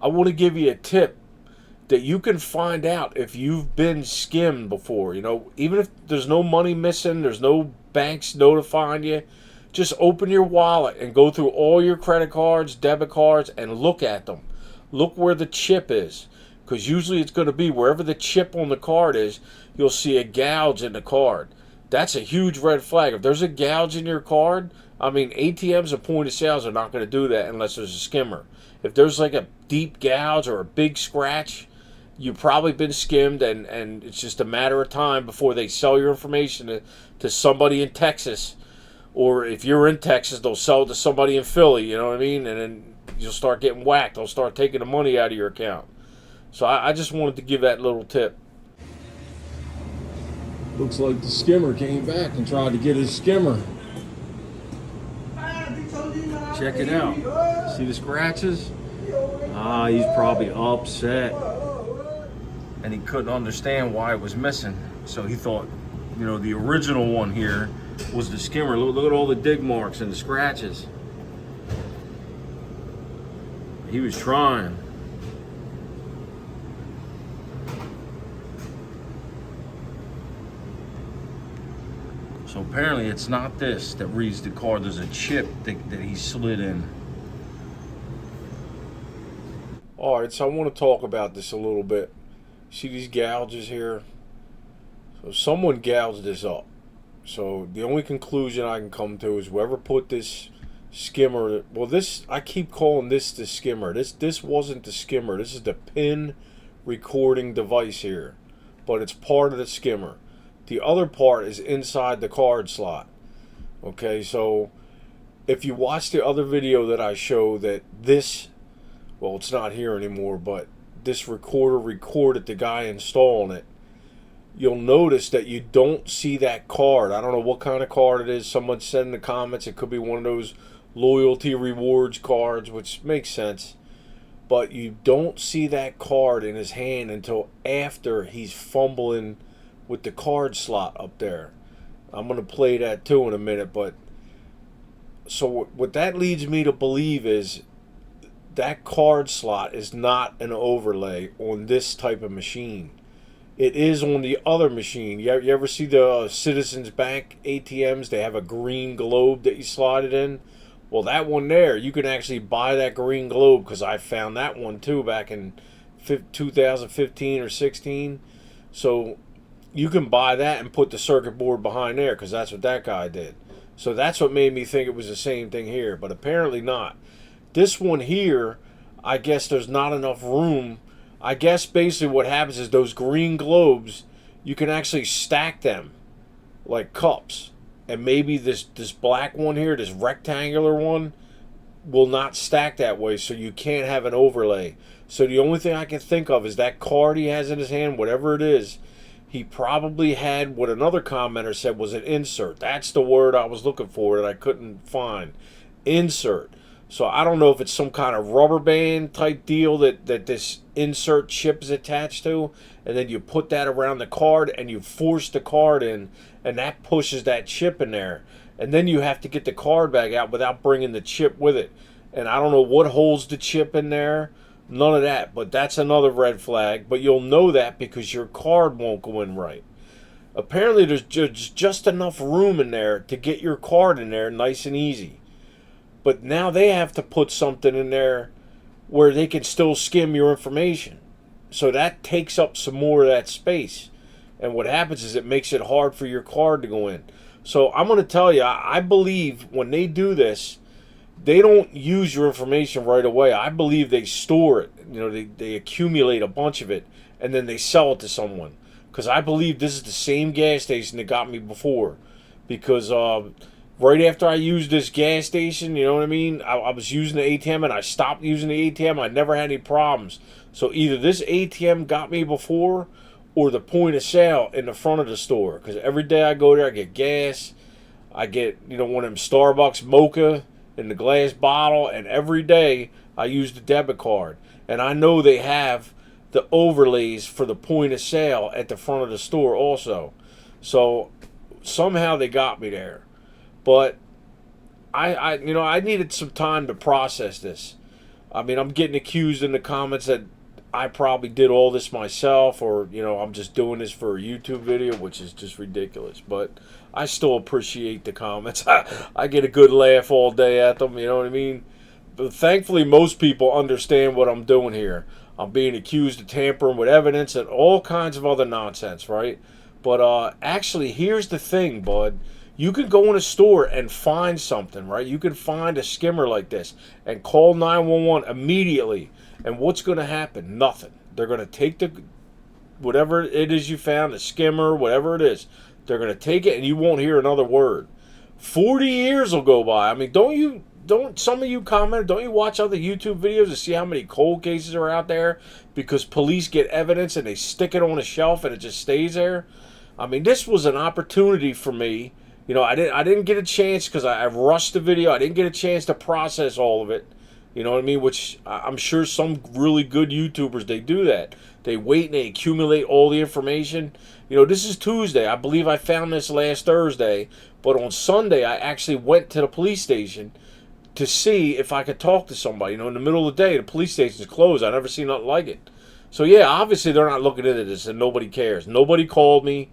I want to give you a tip that you can find out if you've been skimmed before. You know, even if there's no money missing, there's no banks notifying you, just open your wallet and go through all your credit cards, debit cards, and look at them. Look where the chip is, because usually it's going to be wherever the chip on the card is, you'll see a gouge in the card. That's a huge red flag. If there's a gouge in your card, I mean, ATMs and point of sales are not going to do that unless there's a skimmer. If there's like a deep gouge or a big scratch, you've probably been skimmed, and it's just a matter of time before they sell your information to somebody in Texas. Or if you're in Texas, they'll sell it to somebody in Philly, you know what I mean? And then you'll start getting whacked. They'll start taking the money out of your account. So I just wanted to give that little tip. Looks like the skimmer came back and tried to get his skimmer. Check it out. See the scratches? Ah, he's probably upset. And he couldn't understand why it was missing. So he thought, you know, the original one here was the skimmer. Look at all the dig marks and the scratches. He was trying. So apparently it's not this that reads the card. There's a chip that he slid in. All right, so I want to talk about this a little bit. See these gouges here? So someone gouged this up. So the only conclusion I can come to is whoever put this skimmer, well, this, I keep calling this the skimmer. This wasn't the skimmer. This is the pin recording device here, but it's part of the skimmer. The other part is inside the card slot. Okay, so if you watch the other video that I show that this, well, it's not here anymore, but this recorder recorded the guy installing it, you'll notice that you don't see that card. I don't know what kind of card it is. Someone said in the comments it could be one of those loyalty rewards cards, which makes sense. But you don't see that card in his hand until after he's fumbling with the card slot up there. I'm going to play that too in a minute. But so what that leads me to believe is that card slot is not an overlay on this type of machine. It is on the other machine. You ever see the Citizens Bank ATMs? They have a green globe that you slide it in. Well, that one there, you can actually buy that green globe, because I found that one too back in 2015 or 16. So you can buy that and put the circuit board behind there, because that's what that guy did. So that's what made me think it was the same thing here, but apparently not. This one here, I guess there's not enough room. I guess basically what happens is those green globes, you can actually stack them like cups. And maybe this black one here, this rectangular one, will not stack that way, so you can't have an overlay. So the only thing I can think of is that card he has in his hand, whatever it is, he probably had what another commenter said was an insert. That's the word I was looking for that I couldn't find. Insert. So I don't know if it's some kind of rubber band type deal that this insert chip is attached to, and then you put that around the card and you force the card in, and that pushes that chip in there. And then you have to get the card back out without bringing the chip with it. And I don't know what holds the chip in there. None of that. But that's another red flag. But you'll know that because your card won't go in right. Apparently there's just enough room in there to get your card in there nice and easy. But now they have to put something in there where they can still skim your information. So that takes up some more of that space. And what happens is it makes it hard for your card to go in. So I'm going to tell you, I believe when they do this, they don't use your information right away. I believe they store it. You know, they accumulate a bunch of it, and then they sell it to someone. Because I believe this is the same gas station that got me before. Because right after I used this gas station, you know what I mean? I was using the ATM and I stopped using the ATM. I never had any problems. So either this ATM got me before, or the point of sale in the front of the store. Because every day I go there, I get gas. I get, you know, one of them Starbucks mocha in the glass bottle. And every day I use the debit card. And I know they have the overlays for the point of sale at the front of the store also. So somehow they got me there. But I needed some time to process this. I mean, I'm getting accused in the comments that I probably did all this myself, or I'm just doing this for a YouTube video, which is just ridiculous. But I still appreciate the comments. I get a good laugh all day at them. You know what I mean? But thankfully, most people understand what I'm doing here. I'm being accused of tampering with evidence and all kinds of other nonsense, right? But actually, here's the thing, bud. You can go in a store and find something, right? You can find a skimmer like this and call 911 immediately. And what's going to happen? Nothing. They're going to take whatever it is you found, a skimmer, whatever it is. They're going to take it and you won't hear another word. 40 years will go by. I mean, don't some of you comment, don't you watch other YouTube videos to see how many cold cases are out there because police get evidence and they stick it on a shelf and it just stays there? I mean, this was an opportunity for me. I didn't get a chance because I rushed the video. I didn't get a chance to process all of it. You know what I mean? Which I'm sure some really good YouTubers, they do that. They wait and they accumulate all the information. This is Tuesday. I believe I found this last Thursday. But on Sunday, I actually went to the police station to see if I could talk to somebody. In the middle of the day, the police station's closed. I never seen nothing like it. So, yeah, obviously they're not looking into this and nobody cares. Nobody called me.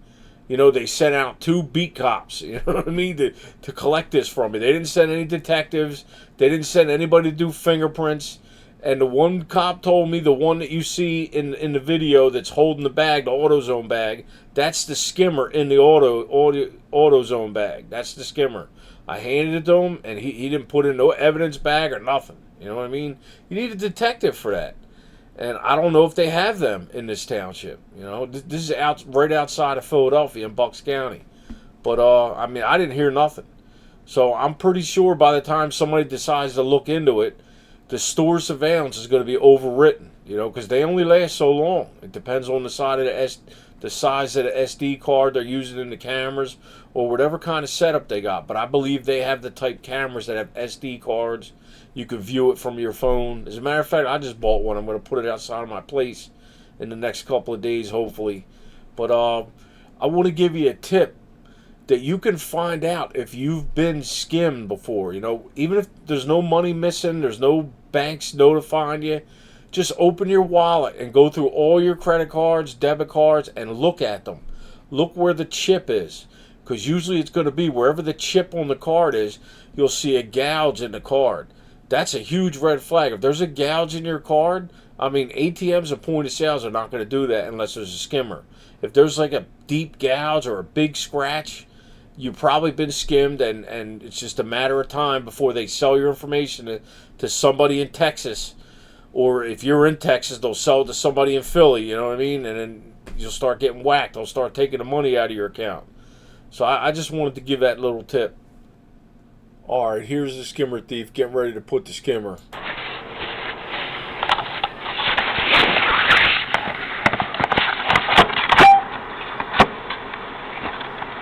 They sent out 2 beat cops, what I mean, to collect this from me. They didn't send any detectives. They didn't send anybody to do fingerprints. And the one cop told me, the one that you see in the video that's holding the bag, the AutoZone bag, that's the skimmer in the AutoZone bag. That's the skimmer. I handed it to him, and he didn't put in no evidence bag or nothing. You know what I mean? You need a detective for that. And I don't know if they have them in this township. This is right outside of Philadelphia in Bucks County. But, I mean, I didn't hear nothing. So I'm pretty sure by the time somebody decides to look into it, the store surveillance is going to be overwritten. Because they only last so long. It depends on the size of the SD card they're using in the cameras or whatever kind of setup they got. But I believe they have the type cameras that have SD cards. You can view it from your phone. As a matter of fact, I just bought one. I'm going to put it outside of my place in the next couple of days, hopefully. But I want to give you a tip that you can find out if you've been skimmed before. Even if there's no money missing, there's no banks notifying you, just open your wallet and go through all your credit cards, debit cards, and look at them. Look where the chip is. Because usually it's going to be wherever the chip on the card is, you'll see a gouge in the card. That's a huge red flag. If there's a gouge in your card, I mean, ATMs and point of sales are not going to do that unless there's a skimmer. If there's like a deep gouge or a big scratch, you've probably been skimmed, and it's just a matter of time before they sell your information to somebody in Texas. Or if you're in Texas, they'll sell it to somebody in Philly, you know what I mean? And then you'll start getting whacked. They'll start taking the money out of your account. So I just wanted to give that little tip. All right, here's the skimmer thief getting ready to put the skimmer.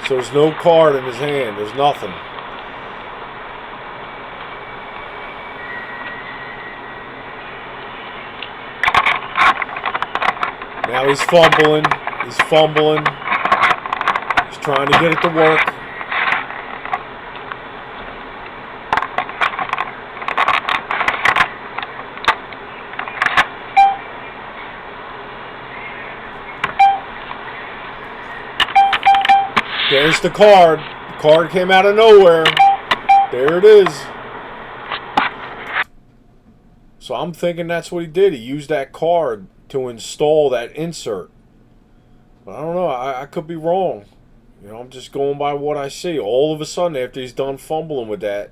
So there's no card in his hand. There's nothing. Now he's fumbling. He's fumbling. He's trying to get it to work. There's the card. The card came out of nowhere. There it is. So I'm thinking that's what he did. He used that card to install that insert. But I don't know. I could be wrong. I'm just going by what I see. All of a sudden, after he's done fumbling with that,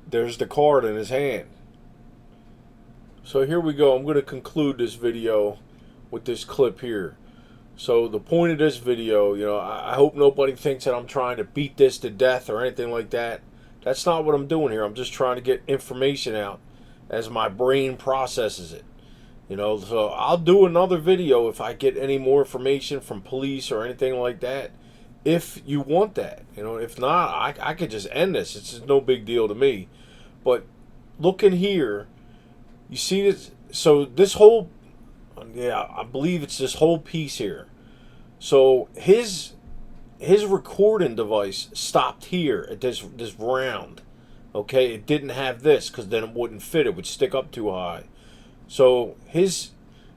there's the card in his hand. So here we go. I'm going to conclude this video with this clip here. So the point of this video, I hope nobody thinks that I'm trying to beat this to death or anything like that. That's not what I'm doing here. I'm just trying to get information out as my brain processes it. So I'll do another video if I get any more information from police or anything like that, if you want that. If not, I could just end this. It's just no big deal to me. But look in here. You see this? So this whole, I believe it's this whole piece here. So his recording device stopped here at this round. Okay, it didn't have this because then it wouldn't fit. It would stick up too high. So his,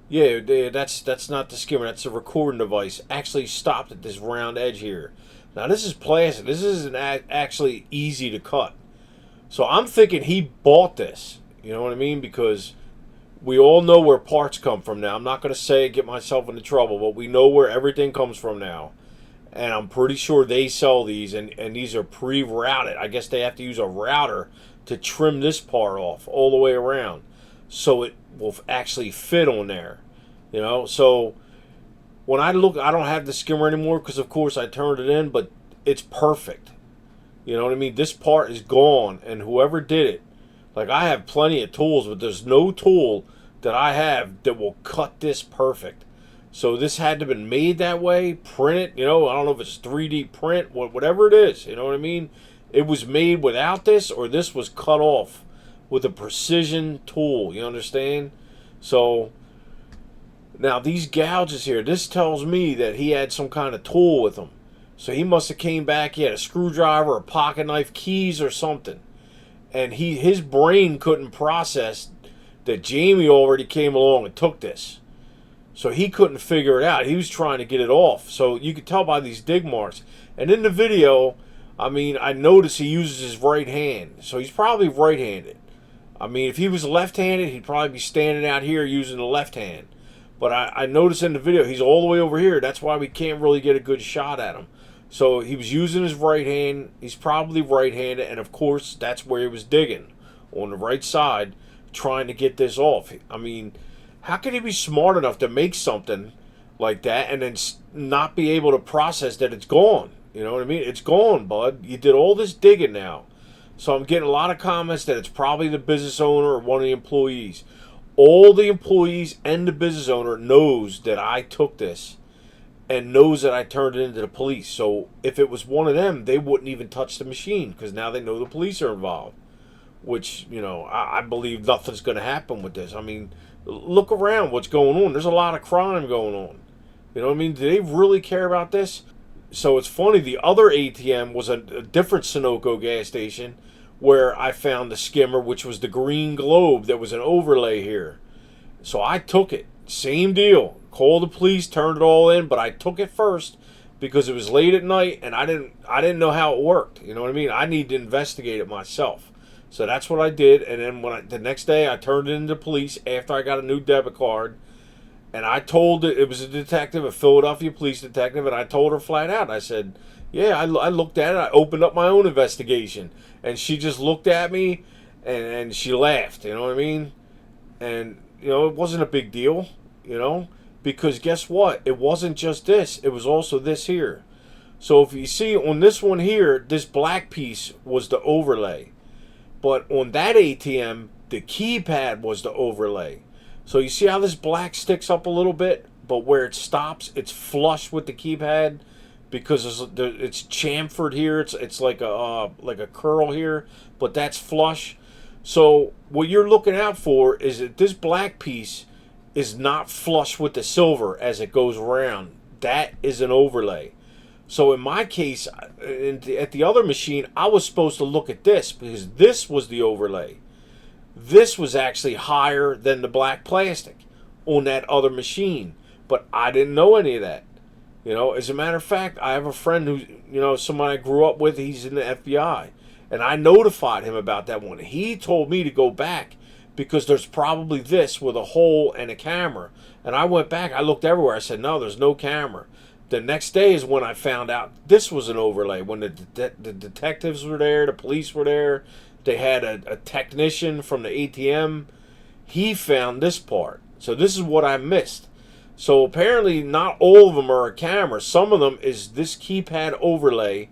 yeah, that's not the skimmer. That's a recording device. Actually stopped at this round edge here. Now this is plastic. This isn't actually easy to cut. So I'm thinking he bought this. You know what I mean? Because we all know where parts come from now. I'm not going to say get myself into trouble, but we know where everything comes from now. And I'm pretty sure they sell these, and these are pre-routed. I guess they have to use a router to trim this part off all the way around so it will actually fit on there. You know, so when I look, I don't have the skimmer anymore because, of course, I turned it in, but it's perfect. You know what I mean? This part is gone, and whoever did it, like I have plenty of tools, but there's no tool that I have that will cut this perfect. So this had to have been made that way, printed, you know, I don't know if it's 3D print, whatever it is, you know what I mean? It was made without this, or this was cut off with a precision tool, you understand? So now these gouges here, this tells me that he had some kind of tool with him. So he must have came back, he had a screwdriver, a pocket knife, keys or something. And his brain couldn't process that Jamie already came along and took this. So he couldn't figure it out. He was trying to get it off. So you could tell by these dig marks. And in the video, I mean, I noticed he uses his right hand. So he's probably right-handed. I mean, if he was left-handed, he'd probably be standing out here using the left hand. But I noticed in the video, he's all the way over here. That's why we can't really get a good shot at him. So he was using his right hand. He's probably right-handed. And, of course, that's where he was digging, on the right side, trying to get this off. I mean, how can he be smart enough to make something like that and then not be able to process that it's gone? You know what I mean? It's gone, bud. You did all this digging now. So I'm getting a lot of comments that it's probably the business owner or one of the employees. All the employees and the business owner knows that I took this and knows that I turned it into the police. So if it was one of them, they wouldn't even touch the machine because now they know the police are involved. Which, you know, I believe nothing's going to happen with this. I mean, look around what's going on. There's a lot of crime going on. You know what I mean? Do they really care about this? So it's funny, the other ATM was a different Sunoco gas station where I found the skimmer, which was the green globe that was an overlay here. So I took it. Same deal. Called the police, turned it all in, but I took it first because it was late at night and I didn't know how it worked. You know what I mean? I need to investigate it myself. So that's what I did, and then the next day I turned it into police after I got a new debit card, and I told it was a detective, a Philadelphia police detective, and I told her flat out. I said, yeah, I looked at it, I opened up my own investigation, and she just looked at me, and she laughed, you know what I mean? And, you know, it wasn't a big deal, you know, because guess what? It wasn't just this, it was also this here. So if you see on this one here, this black piece was the overlay. But on that ATM, the keypad was the overlay. So you see how this black sticks up a little bit, but where it stops, it's flush with the keypad because it's chamfered here. It's like a curl here, but that's flush. So what you're looking out for is that this black piece is not flush with the silver as it goes around. That is an overlay. So in my case, at the other machine, I was supposed to look at this because this was the overlay. This was actually higher than the black plastic on that other machine. But I didn't know any of that. You know, as a matter of fact, I have a friend who, you know, someone I grew up with, he's in the FBI. And I notified him about that one. He told me to go back because there's probably this with a hole and a camera. And I went back, I looked everywhere. I said, no, there's no camera. The next day is when I found out this was an overlay. When the detectives were there, the police were there, they had a technician from the ATM. He found this part. So this is what I missed. So apparently not all of them are a camera. Some of them is this keypad overlay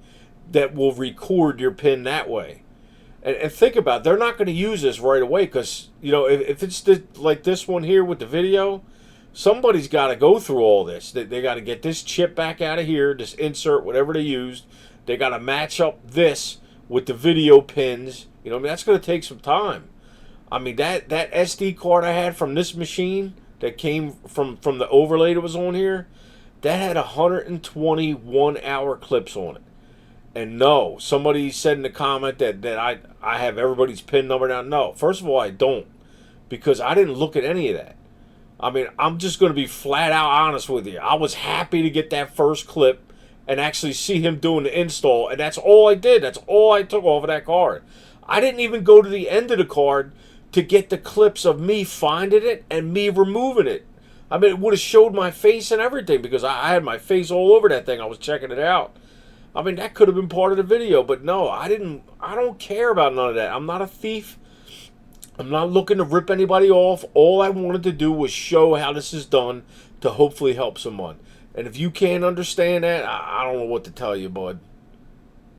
that will record your PIN that way. And think about it, they're not going to use this right away because, you know, if it's like this one here with the video, somebody's got to go through all this. They got to get this chip back out of here, this insert, whatever they used. They got to match up this with the video pins. You know, I mean, that's going to take some time. I mean, that SD card I had from this machine that came from the overlay that was on here, that had 121 hour clips on it. And no, somebody said in the comment that I have everybody's PIN number down. No, first of all, I don't, because I didn't look at any of that. I mean, I'm just going to be flat out honest with you. I was happy to get that first clip and actually see him doing the install, and that's all I did. That's all I took off of that card. I didn't even go to the end of the card to get the clips of me finding it and me removing it. I mean, it would have showed my face and everything, because I had my face all over that thing. I was checking it out. I mean, that could have been part of the video, but no, I didn't. I don't care about none of that. I'm not a thief. I'm not looking to rip anybody off. All I wanted to do was show how this is done to hopefully help someone. And if you can't understand that, I don't know what to tell you, bud.